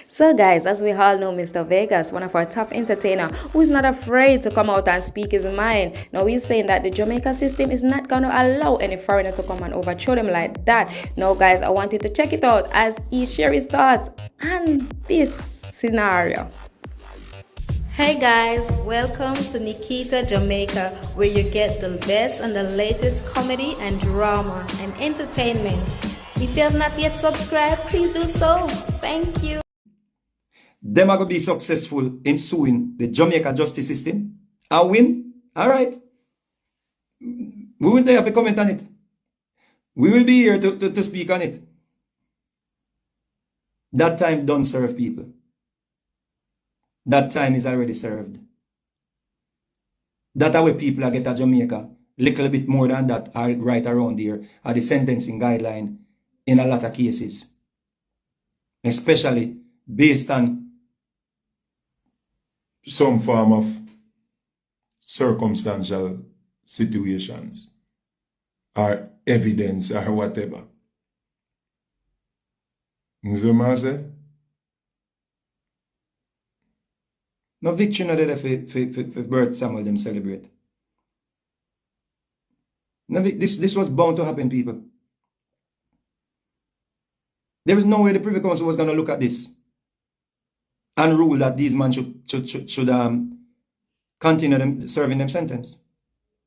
So guys, as we all know, Mr. Vegas, one of our top entertainer, who is not afraid to come out and speak his mind. Now he's saying that the Jamaica system is not going to allow any foreigner to come and overthrow them like that. Now guys, I want you to check it out as he shares his thoughts on this scenario. Hey guys, welcome to Nikita Jamaica, where you get the best and the latest comedy and drama and entertainment. If you have not yet subscribed, please do so. Thank you. Them are going to be successful in suing the Jamaica justice system and win. All right. We will have a comment on it. We will be here to speak on it. That time don't serve people. That time is already served. That way people are get at Jamaica. Little bit more than that are right around here are the sentencing guideline in a lot of cases. Especially based on some form of circumstantial situations or evidence or whatever. Nzomase? No victory no there for birth Samuel them celebrate. No, this was bound to happen, people. There is no way the Privy Council was going to look at this and rule that these men should continue them serving them sentence.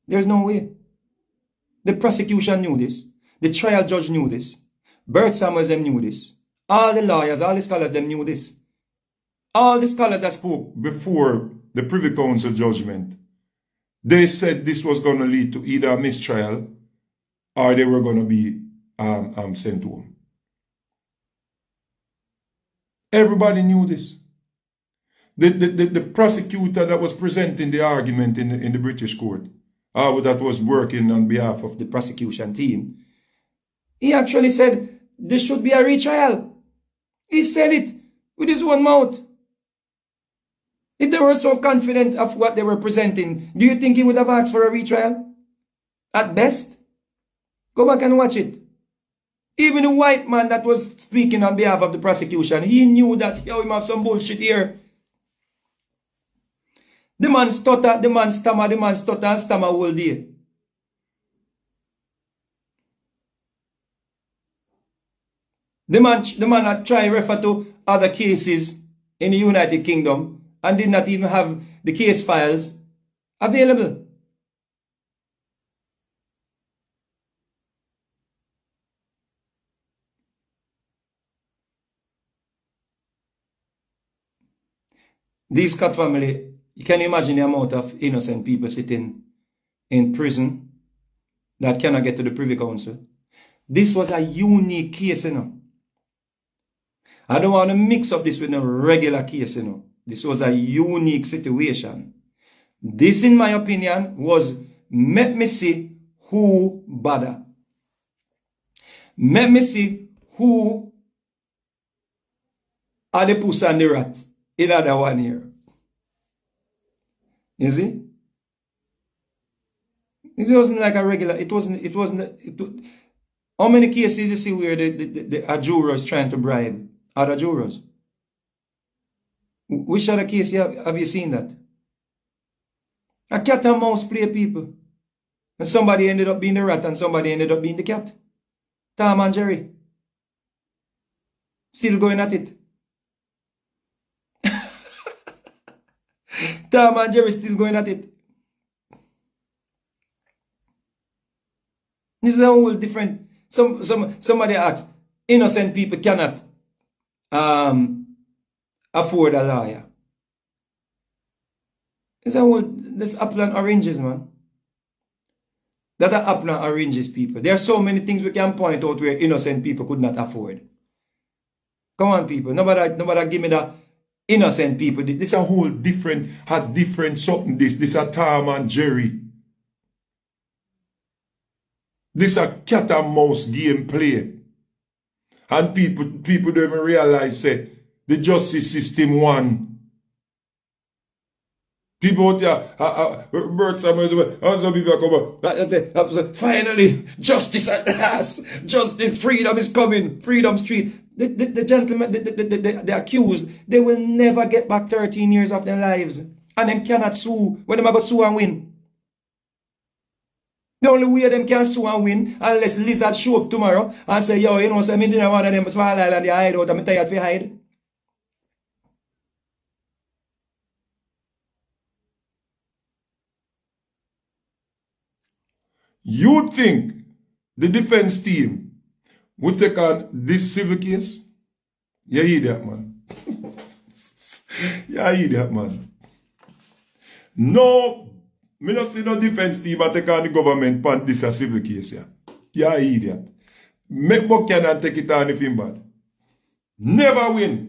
There's no way. The prosecution knew this. The trial judge knew this. Bert Samuels them knew this. All the lawyers, all the scholars them knew this. All the scholars that spoke Before the Privy Council judgment, they said this was going to lead to either a mistrial or they were going to be sent home. Everybody knew this. The prosecutor that was presenting the argument in the British court, that was working on behalf of the prosecution team, he actually said there should be a retrial. He said it with his own mouth. If they were so confident of what they were presenting, do you think he would have asked for a retrial? At best? Go back and watch it. Even the white man that was speaking on behalf of the prosecution, he knew that, yo, him have some bullshit here. The man stutter, the man stammer, the man stutter and stammer all day. The man had tried refer to other cases in the United Kingdom and did not even have the case files available. This Scott family, you can imagine the amount of innocent people sitting in prison that cannot get to the Privy Council. This was a unique case, you know. I don't want to mix up this with a regular case, you know. This was a unique situation. This, in my opinion, was let me see who bother. Let me see who are the puss and the rat in other one here. You see? It wasn't like a regular, how many cases you see where the jurors trying to bribe other jurors? Which other case have you seen that? A cat and mouse play, people. And somebody ended up being the rat and somebody ended up being the cat. Tom and Jerry. Still going at it. Tom and Jerry still going at it. This is a whole different. Somebody asked, innocent people cannot afford a lawyer. It's a whole, this apple and oranges, man. That are apple and oranges, people. There are so many things we can point out where innocent people could not afford. Come on, people. Nobody give me that innocent people. This a whole different, had different something. This a Tom and Jerry. This a cat and mouse game play. And people don't even realize, say, the justice system won. People out there, Bert Samuels, and some people come up and say, finally, justice at last. Justice, freedom is coming. Freedom Street. The gentlemen, the accused, they will never get back 13 years of their lives. And them cannot sue. When them are going to sue and win? The only way them can sue and win, unless Lizard show up tomorrow and say, yo, you know, so I didn't want them small island, they hide out, I'm tired to hide. You think the defense team would take on this civil case? You idiot, man. You idiot, man. No, me not see no defense team a take on the government pan this a civil case, yeah. You idiot. Make Buchanan take it on if him bad. Never win.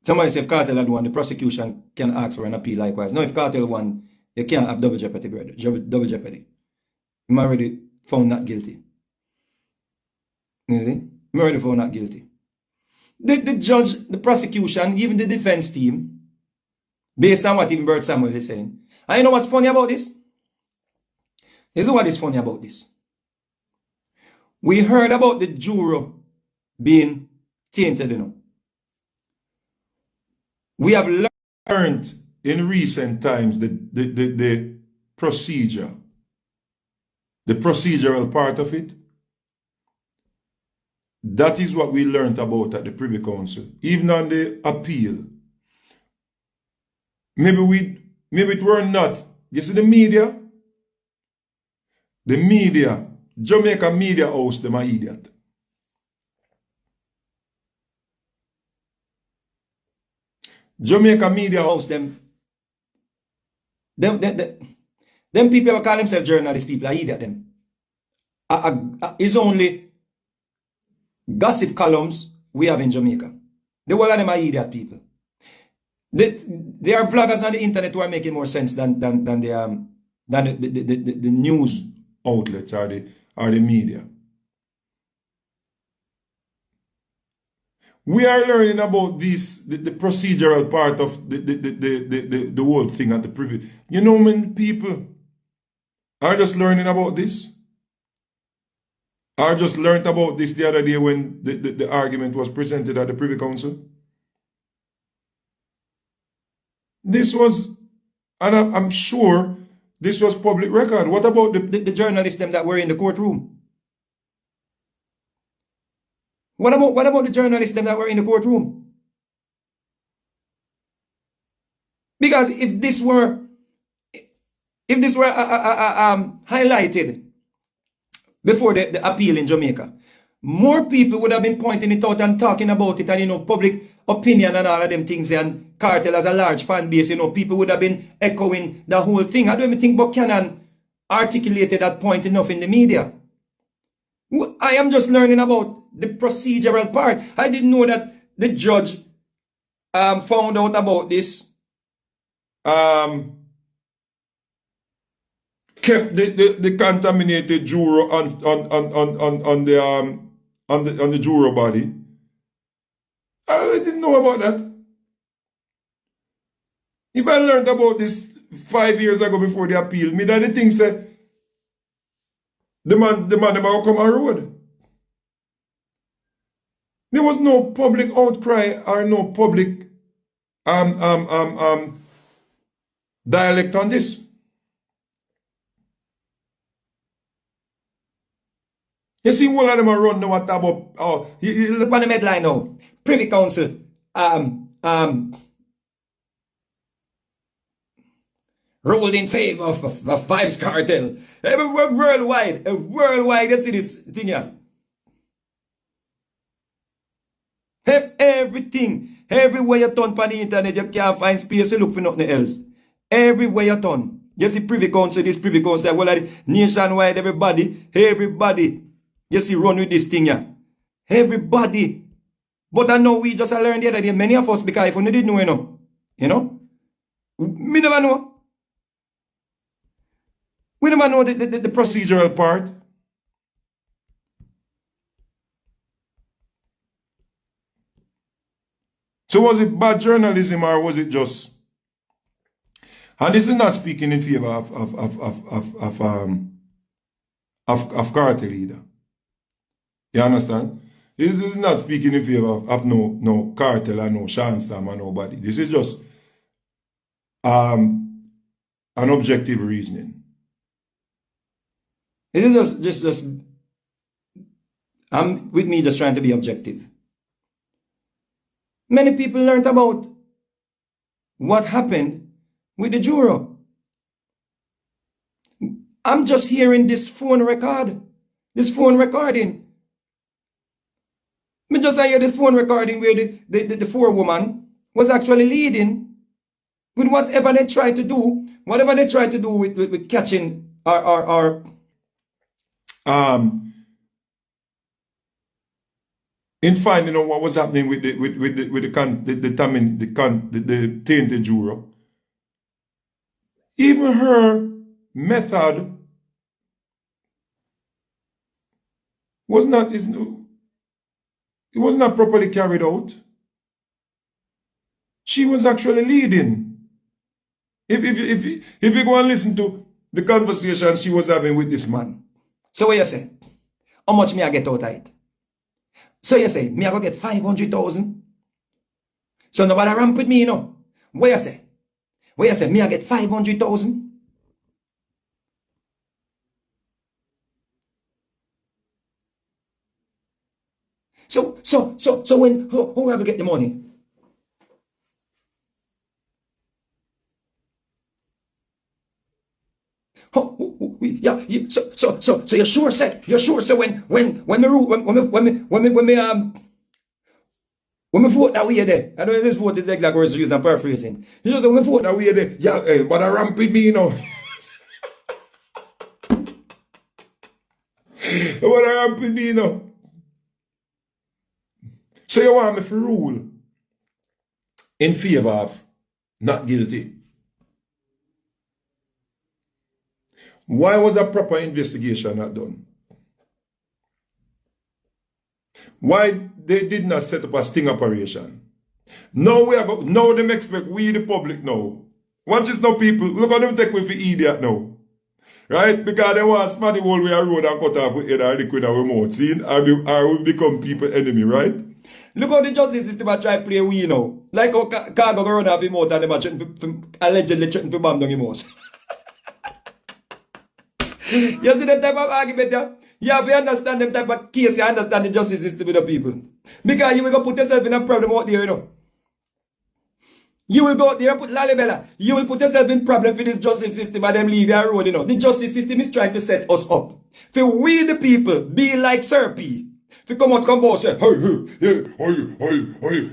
Somebody say if cartel had won, the prosecution can ask for an appeal likewise. No, if cartel won, you can't have double jeopardy, brother. Double jeopardy. I'm already found not guilty. You see? I'm already found not guilty. The judge, the prosecution, even the defense team, based on what even Bert Samuel is saying. And you know what's funny about this? This is what is funny about this. We heard about the juror being tainted, you know. We have learned in recent times the procedure, the procedural part of it. That is what we learned about at the Privy Council. Even on the appeal. Maybe it were not. You see the media? The media, Jamaica media house, them are idiot. Jamaica media house, them people who call themselves journalist people are idiot them. It's only gossip columns we have in Jamaica. The whole of them are idiot people. They are bloggers on the internet who are making more sense than the news outlets or the media. We are learning about this, the procedural part of the whole thing at the Privy. You know, many people are just learning about this. I just learned about this the other day when the argument was presented at the Privy Council. This was, and I'm sure this was public record. What about the journalists them that were in the courtroom? What about the journalists them that were in the courtroom? Because if this were highlighted before the appeal in Jamaica, more people would have been pointing it out and talking about it, and you know, public opinion and all of them things, and cartel as a large fan base, you know, people would have been echoing the whole thing. I don't even think Buchanan articulated that point enough in the media. I am just learning about the procedural part. I didn't know that the judge found out about this. Kept the contaminated juror on the juror body. I didn't know about that. If I learned about this 5 years ago before the appeal, me that the thing said the man about come on road. There was no public outcry or no public dialect on this. You see, one of them are run now what about Look on the headline now. Privy Council ruled in favor of Vibes cartel. Everywhere worldwide, you see this thing here. Have everything. Everywhere you turn on the internet, you can't find space to look for nothing else. Everywhere you turn. You see Privy Council, this Privy Council, well, nationwide, everybody. You see run with this thing here. Everybody. But I know we just learned the other day, many of us, because if we didn't know, you know, Me never know. We never know the procedural part. So was it bad journalism or was it just? And this is not speaking in favor of cartel either. You understand? This is not speaking in favor of no cartel or no Shanstam or nobody. This is just an objective reasoning. It is just I'm with me just trying to be objective. Many people learned about what happened with the juror. I'm just hearing this phone recording. Me just hear this phone recording where the forewoman was actually leading with whatever they tried to do, with catching or in finding out what was happening with the tainted juror. Even her method was not properly carried out. She was actually leading. If you go and listen to the conversation she was having with this man. So what you say? How much me I get out of it? So you say, me I go get 500,000? So nobody ramp with me, you know. What you say? Me I get 500,000? So when who ever get the money? So you're sure say when me vote that way there. I don't know if this vote is the exact words to use, I'm paraphrasing. You know, so when me vote that way there, Yeah, but I ramp with me, you know. But I ramp with me, you know. So you want me to rule in favor of not guilty? Why was a proper investigation not done? Why they did not set up a sting operation? Now them expect we the public now. Once it's no people, look at them take me for idiot now. Right? Because they want smarty whole way a road and cut off with head or liquid our mouth. See? Or we become people enemy, right? Look how the justice system a try play we now. Like how cargo go run off him out and them allegedly threaten to bomb down him house. You see that type of argument there? You have to understand them type of case, you understand the justice system with the people. Because you will go put yourself in a problem out there, you know. You will go out there and put Lalibela. You will put yourself in problem for this justice system and them leave your road, you know. The justice system is trying to set us up. For we the people be like Sir P. If you come out and say, hey,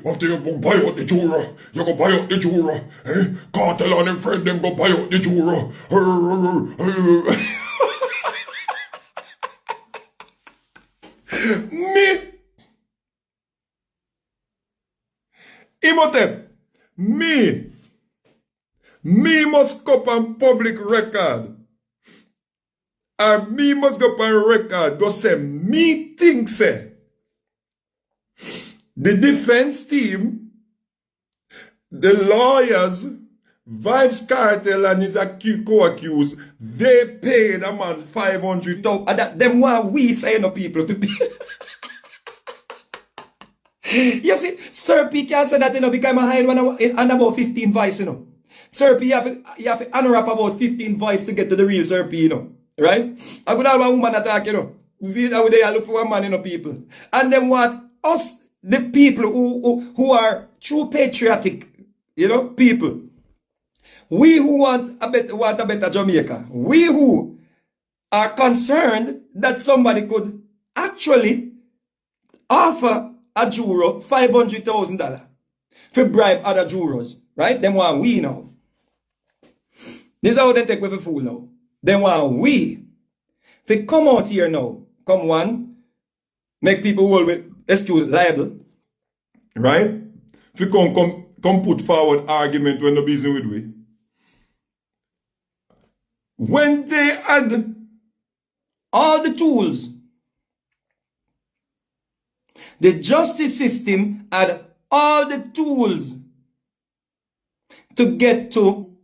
after you go buy out the juror, you go buy out the juror. Eh? Cartel and them friend them go buy out the juror. Me, Imhotep, me must go on public record. And me must go on record, go say, me think say, the defense team, the lawyers, Vibes Cartel and his co-accused, they paid a man 500,000. Them what we say no people to be. You see, Sir P can say that, you know, because I hide and about 15 voice, you know. Sir P, you have to unwrap about 15 voice to get to the real Sir P, you know. Right? I could have a woman attack, you know. See how they look for a man, you know, people. And then what us, the people who are true patriotic, you know, people. We who want a better Jamaica. We who are concerned that somebody could actually offer a juror $500,000 for bribe other jurors. Right? Them want we now. This is how they take with a fool now. Them want we. If they come out here now, come one, make people hold with excuse liable. Right? If you come put forward argument when the business with we. when they had all the tools, the justice system had all the tools to get to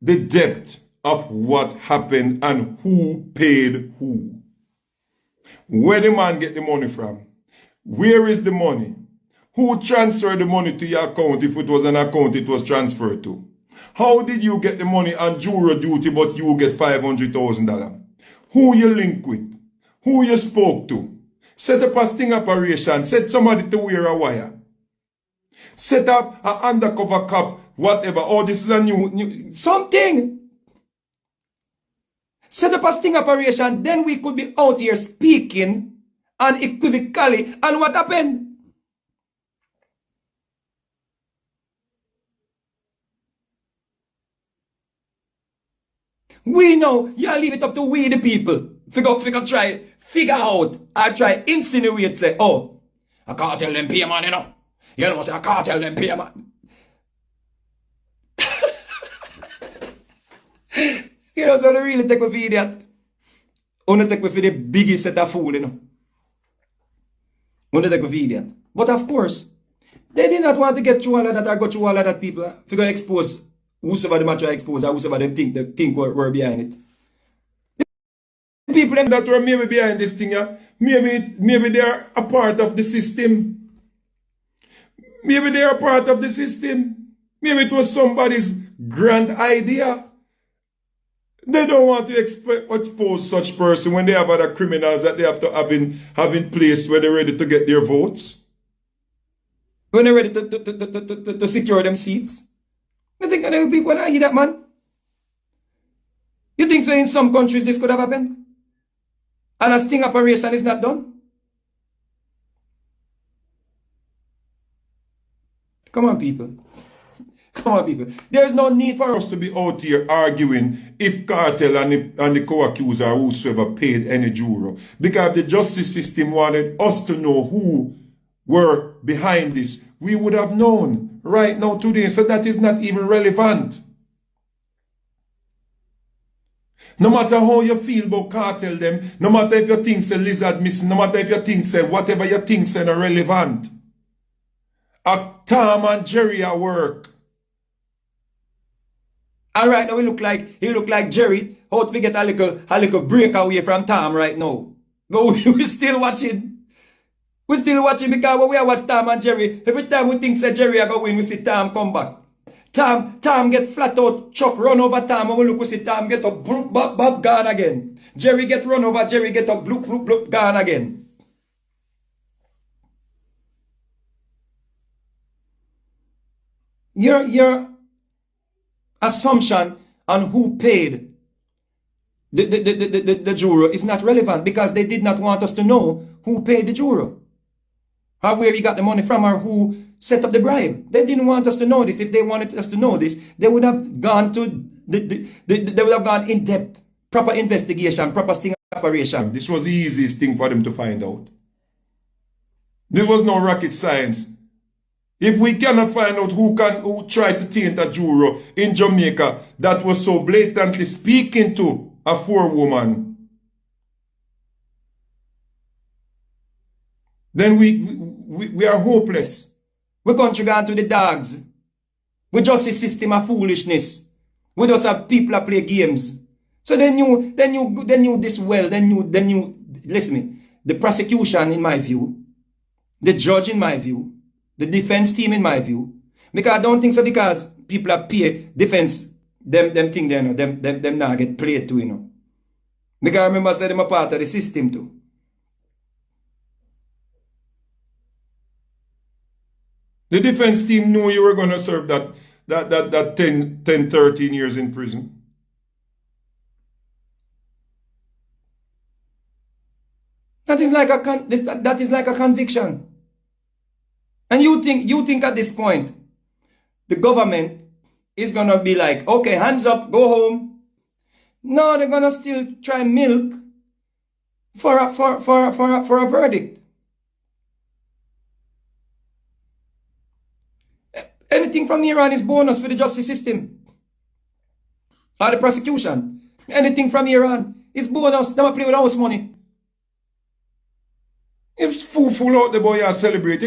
the depth of what happened and who paid who. Where the man get the money from? Where is the money? Who transferred the money to your account if it was an account it was transferred to? How did you get the money on juror duty but you get $500,000? Who you link with? Who you spoke to? Set up a sting operation. Set somebody to wear a wire. Set up an undercover cop, whatever. Oh, this is a new something. Set up a sting operation, then we could be out here speaking unequivocally. And what happened? We know, you leave it up to we the people. Figure out, I try insinuate, say, oh, I can't tell them pay man, you know. You know, say, I can't tell them pay man. You know, so they really take me for idiot. Only take me for the biggest set of fool, you know. Only take me for idiot. But of course, they did not want to get through all of that or go through all of that people. Figure expose whosoever they try expose or whosoever they think were behind it. The people that were maybe behind this thing, yeah, maybe they are a part of the system. Maybe they are a part of the system. Maybe it was somebody's grand idea. They don't want to expose such person when they have other criminals that they have to have in place when they're ready to get their votes. When they're ready to secure them seats. You think other people want to hear that, man? You think so in some countries this could have happened? And a sting operation is not done? Come on, people. Come on, people. There's no need for us to be out here arguing if cartel and the co-accuser or whosoever paid any juror. Because the justice system wanted us to know who were behind this. We would have known right now today. So that is not even relevant. No matter how you feel about cartel them, no matter if you think say lizard missing, no matter if you think say whatever you think say not relevant. A Tom and Jerry at work. And right now he look like Jerry. How to get a little breakaway from Tom right now. But we still watching. We still watching because when we watch Tom and Jerry, every time we think that Jerry are going to win, we see Tom come back. Tom get flat out, Chuck run over Tom, and we look, we see Tom get up, bloop, bop, bop, gone again. Jerry get run over, Jerry get up, bloop, bloop, bloop, gone again. Your assumption on who paid the juror is not relevant because they did not want us to know who paid the juror. Or where he got the money from or who set up the bribe. They didn't want us to know this. If they wanted us to know this, they would have gone to they would have gone in depth, proper investigation, proper sting operation. This was the easiest thing for them to find out. There was no rocket science. If we cannot find out who tried to taint a juror in Jamaica that was so blatantly speaking to a forewoman, then we are hopeless. We country gone to the dogs. We just a system of foolishness. We just have people that play games. So then you this well, then you listen me. The prosecution in my view, the judge in my view, the defense team in my view, because I don't think so because people that pay defense them think they know them now get played too, you know. Because I remember I said them a part of the system too. The defense team knew you were going to serve that 10, 13 years in prison. That is like a conviction. And you think at this point, the government is going to be like, okay, hands up, go home. No, they're going to still try milk for a verdict. Anything from here on is bonus for the justice system. Or the prosecution. Anything from here on is bonus. They play with house money. If full out the boy you celebrate,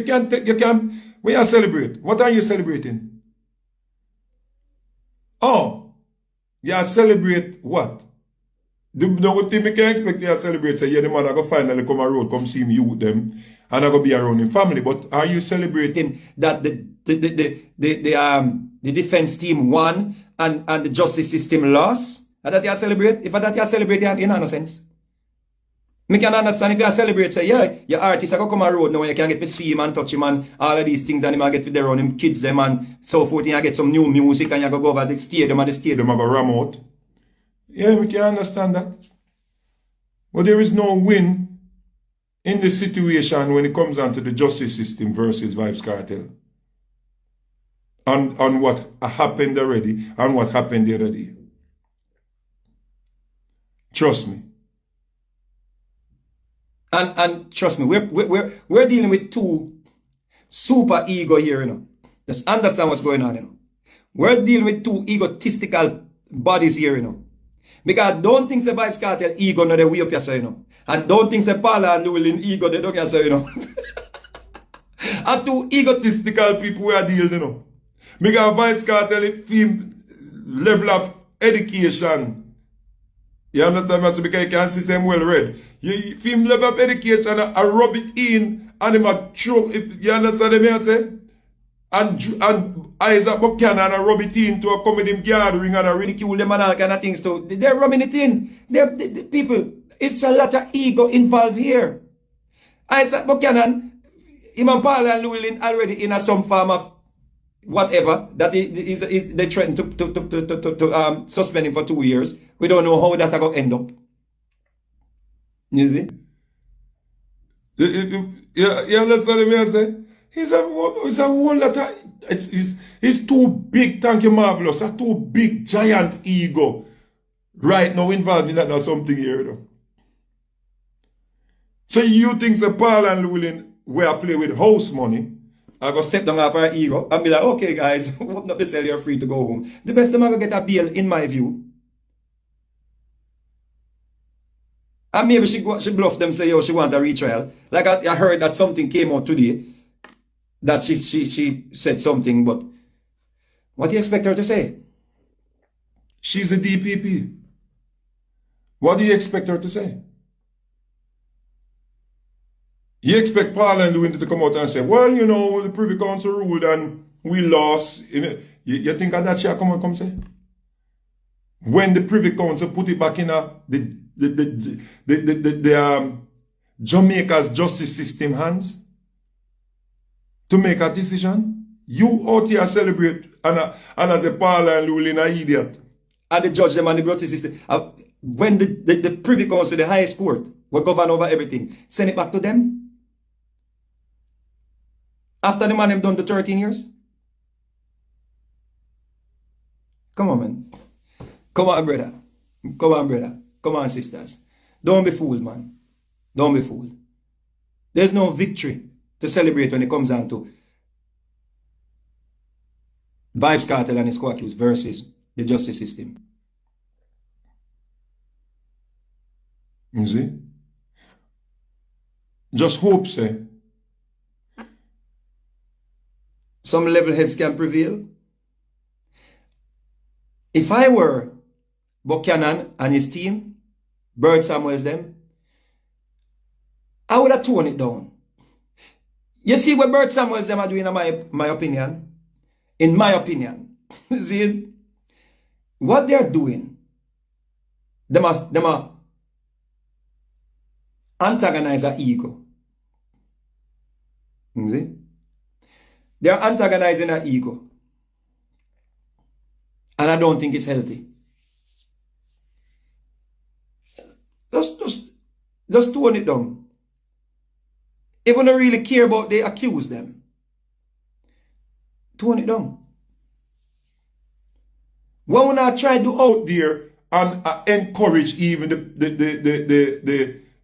when you celebrate, what are you celebrating? Oh, you celebrate what? The no thing we can expect you to celebrate, say, yeah, the man I go finally come on road, come see me, you with them, and I go be around in family. But are you celebrating That the defense team won and the justice system lost? And that you celebrate? If that you celebrate, you're in innocence. Me can understand if you celebrate, say, yeah, your artist, I go come on road now, you can get to see him and touch him and all of these things, and him I get to their own him kids them and so forth, and you get some new music and you go over the stadium and the stadium. them I go ram out? Yeah, we can understand that. But there is no win in the situation when it comes down to the justice system versus Vibes Cartel. On what happened already and what happened the other day. Trust me. And trust me, we're dealing with two super ego here, you know. Just understand what's going on, you know. We're dealing with two egotistical bodies here, you know. Because don't think the Vibes Cartel ego no they way up yourself, you know. And don't think the Paula and Llewellyn ego they don't yourself, you know. And two egotistical people we are dealing, you know. Because Vibes Cartel it film level of education. You understand me? So because you can see them well read. You film level of education and rub it in and him a choke. You understand me I say? And Isaac Buchanan and rub it in to a comedy gathering and a Ridicule them and all kind of things too. They're rubbing it in. The people, it's a lot of ego involved here. Isaac Buchanan, him and Paul and Llewellyn already in some form of whatever that they threatened to suspend him for 2 years. We don't know how that's going to end up. You see? Yeah, that's what I say. It's a whole lot of, it's too big, thank you, Marvelous. A too big, giant ego right now involved in that or something here, though. So you think the Paul and Llewellyn were play with house money? I go step down off our ego and be like, okay, guys, open up the cell, you're free to go home. The best time I go get a bail, in my view. And maybe she bluff them, say, yo, she want a retrial. Like I heard that something came out today. That she said something, but what do you expect her to say? She's a DPP. What do you expect her to say? You expect Paul and Llewellyn to come out and say, well, you know, the Privy Council ruled and we lost. You think of that she come say? When the Privy Council put it back in the Jamaica's justice system hands, to make a decision, you out here celebrate and as a Paul and Llewellyn an idiot. And the judge them and the justice system. When the Privy Council, the highest court, will govern over everything, send it back to them. After the man have done the 13 years. Come on, man. Come on, brother. Come on, brother. Come on, sisters. Don't be fooled, man. Don't be fooled. There's no victory to celebrate when it comes down to Vibes Cartel and his co-accused versus the justice system. You see? Just hope, say. Some level heads can prevail. If I were Buchanan and his team, Bird Samuels them, I would have toned it down. You see what Bird Samuels them are doing, in my opinion? In my opinion. See? What they're doing, they must antagonize our ego. You see? They're antagonizing our ego. And I don't think it's healthy. Just tone it down. If you don't really care about they accuse them, tone it down. What when I try to out there and encourage even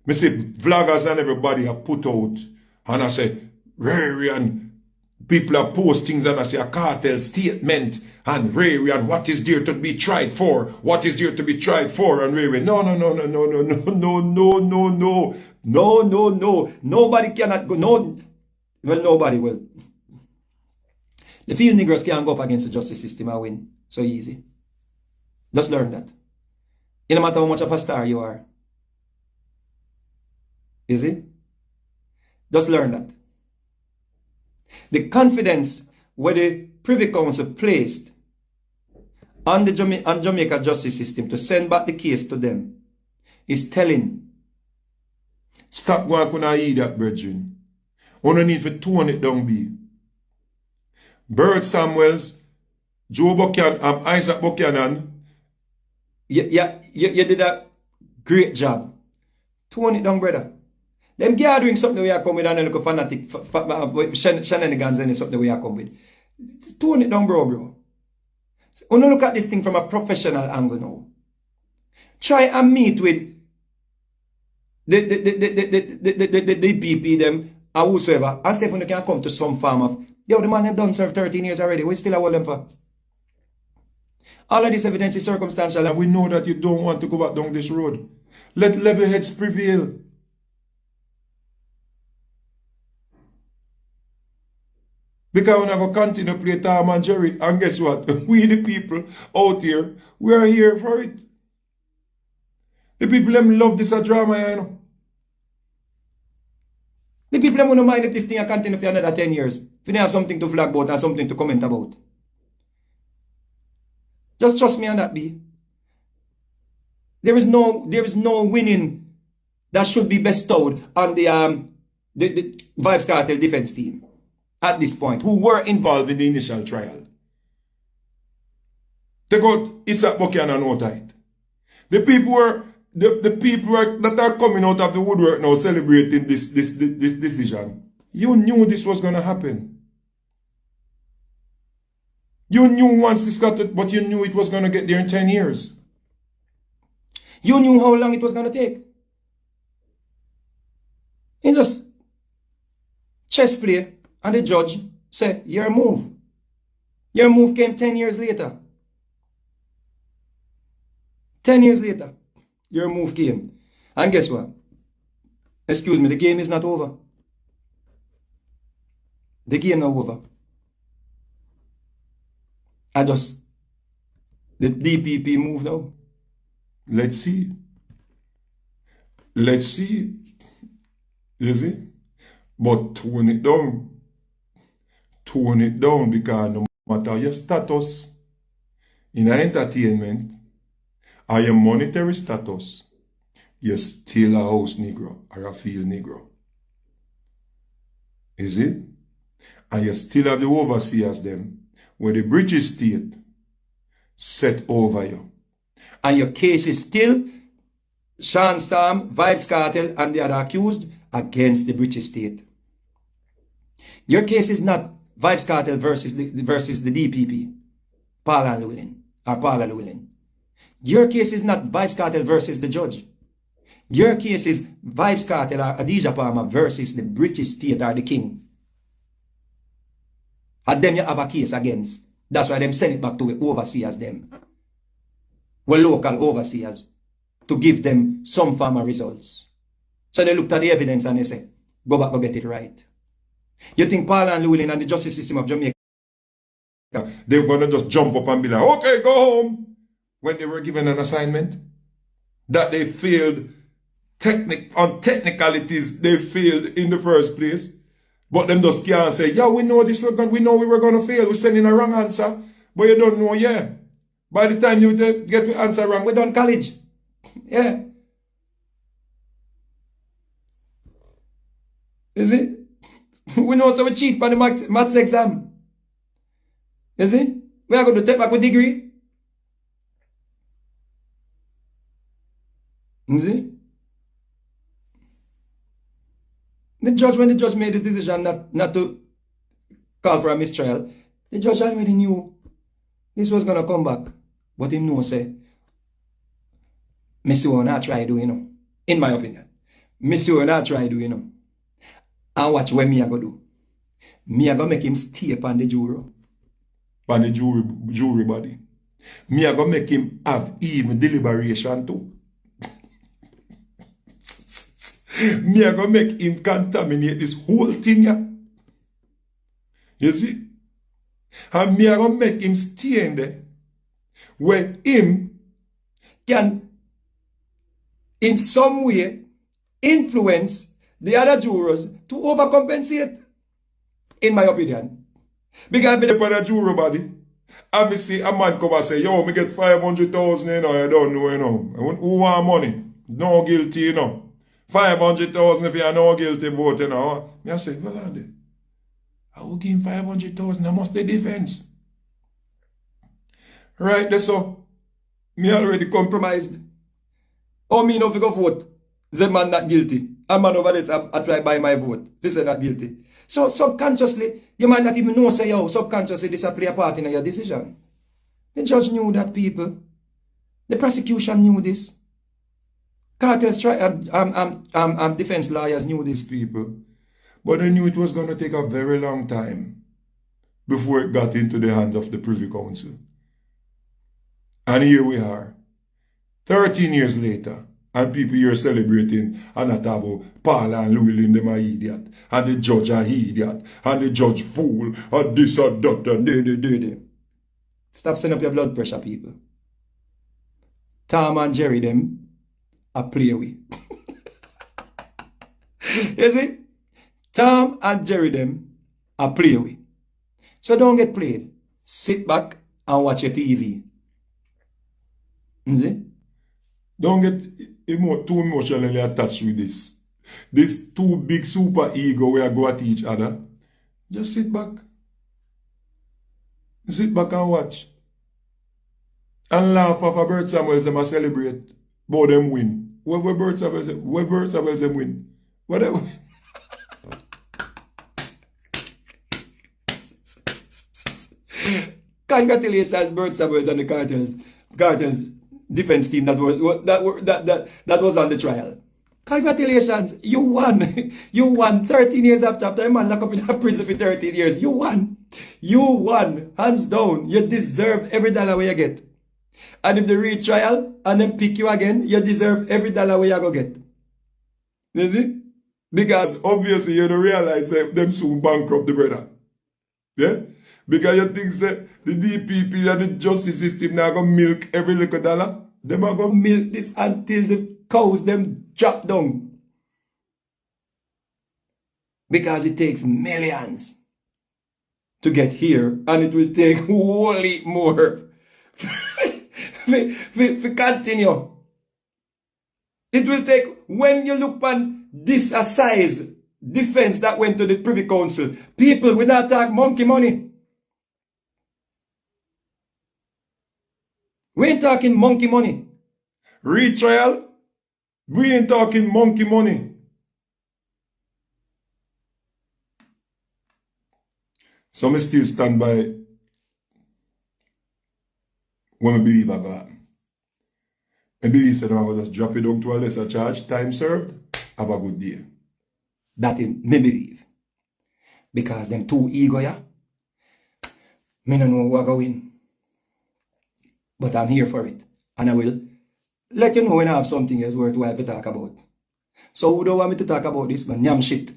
me say vloggers and everybody I put out and I say, Rary and People are posting and I say a cartel statement and Ray and what is there to be tried for? What is there to be tried for? And Ray, no. Nobody cannot go. No, well, nobody will. The field Negroes can't go up against the justice system and win so easy. Just learn that. It no matter how much of a star you are. You see? Just learn that. The confidence where the Privy Council placed on the Jamaica justice system to send back the case to them is telling. Stop going to eat that, brethren. We don't need to tone it down, be. Bert Samuels, Joe Buchanan, Isaac Buchanan. You did a great job. Tone it down, brother. Them gathering something we are coming with and a little fanatic shenanigans and something we are coming with. Tone it down, bro. When you look at this thing from a professional angle now, try and meet with the BP them or whosoever and see if you can come to some form of, yo, the man have done serve 13 years already. We still hold them for. All of this evidence is circumstantial. And we know that you don't want to go back down this road. Let level heads prevail. Because we're going to continue to play Tom and Jerry. And guess what? We the people out here, we are here for it. The people them love this a drama, you know. The people them won't mind if this thing will continue for another 10 years. If they have something to flag about and something to comment about. Just trust me on that, B. There is no winning that should be bestowed on the Vybz Kartel defense team at this point, who were involved in the initial trial. Take out Isaac Buchanan out of it. The people that are coming out of the woodwork now celebrating this decision. You knew this was going to happen. You knew once this got it, but you knew it was going to get there in 10 years. You knew how long it was going to take. You just chess play, and the judge said, your move. Your move came 10 years later. 10 years later, your move came. And guess what? Excuse me, the game is not over. The game not over. The DPP move now. Let's see. Let's see. You see? But tone it down. Tone it down, because no matter your status in entertainment or your monetary status, you're still a house Negro or a field Negro. Is it? And you still have the overseers them, where the British state set over you. And your case is still Sean Storm, Vybz Kartel, and the other accused against the British state. Your case is not Vybz Kartel versus the DPP, Paula Llewellyn. Your case is not Vybz Kartel versus the judge. Your case is Vybz Kartel or Adidja Palmer versus the British state or the king. And then you have a case against. That's why them send it back to the overseers them. Well, local overseers, to give them some form of results. So they looked at the evidence and they say, go back and get it right. You think Paula Llewellyn and the justice system of Jamaica, they're going to just jump up and be like, okay, go home, when they were given an assignment? That they failed on technicalities, they failed in the first place. But them just can't say, yeah, we know this, we know we were going to fail, we're sending a wrong answer, but you don't know, yeah. By the time you get the answer wrong, we done college. Yeah. Is it? We know so we cheat on the maths exam. You see? We are going to take back a degree. You see? When the judge made this decision not to call for a mistrial, the judge already knew this was going to come back. But he knew, say, Missy will not try do, in my opinion. Missy will not try do, and watch what me I go do. Me I go make him stay upon the jury. On the jury body. Me I go make him have even deliberation too. Me I go make him contaminate this whole thing. Yeah. You see? And me I go make him stay in there where him Can in some way influence the other jurors to overcompensate, in my opinion. Because for the jury body. And me see a man come and say, yo, me get 500,000, you know, I don't know, you know. Who want money? No guilty, you know. 500,000 if you are no guilty vote, you know. Me I say, well, Andy, I will give him 500,000, I must the defense. Right, there, so. me already compromised. Oh, me no figure vote. The man not guilty. A man over this, I try buy my vote. This is not guilty. So subconsciously, you might not even know, say, yo, subconsciously this a play a part in your decision. The judge knew that, people. The prosecution knew this. Cartels defense lawyers knew this, people. But they knew it was going to take a very long time before it got into the hands of the Privy Council. And here we are, 13 years later, and people here celebrating and not about Paul and Llewellyn, them are idiot, and the judge are idiot, and the judge fool, and this or that, and they. Stop sending up your blood pressure, people. Tom and Jerry, them, are play with. You see? Tom and Jerry, them, are play with. So don't get played. Sit back and watch your TV. You see? Don't get too emotionally attached with this. This two big super ego where I go at each other. Just sit back. Sit back and watch. And laugh off a Bert Samuels them and celebrate. Both them win. Whoever Bert Samuels them win. Whatever. Congratulations, Bert Samuels and the Cartels defense team that was on the trial. Congratulations, you won. You won 13 years after a man locked up in a prison for 13 years. You won. You won. Hands down. You deserve every dollar where you get. And if they retrial and then pick you again, you deserve every dollar where you go get. You see? Because obviously you don't realize them soon bankrupt the brother. Yeah? Because you think that the DPP and the justice system now going to milk every little dollar. Them are going to milk this until the cows them drop down. Because it takes millions to get here, and it will take wholly more to continue. It will take, when you look on this size defense that went to the Privy Council, people will not talk monkey money. We ain't talking monkey money. Retrial, we ain't talking monkey money. So I still stand by when I believe I got. I believe that I'm going to just drop it down to a lesser charge, time served, have a good day. That is me believe. Because them too ego, yeah. Me no know who I go win. But I'm here for it. And I will let you know when I have something else worthwhile to talk about. So who don't want me to talk about this, man? Yam shit.